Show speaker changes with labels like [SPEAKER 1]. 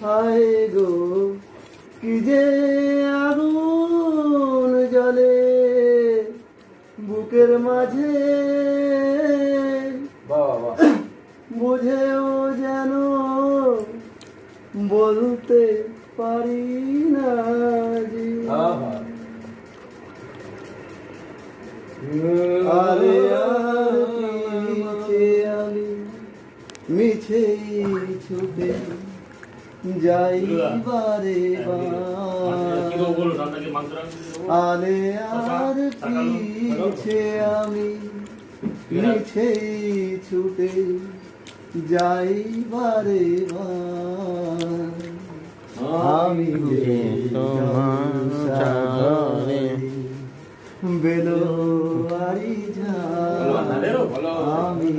[SPEAKER 1] হায় গো কি যে আগুন জ্বলে বুকের মাঝে, বুঝেও যেন বলতে পারি না যে। আরে আর পিছে আমি মিছেই ছুটে যাই বারে আলে আর পিছে আমি মিছেই ছুটে যাই বারে আমি বেলোয়ারি ঝাল আমি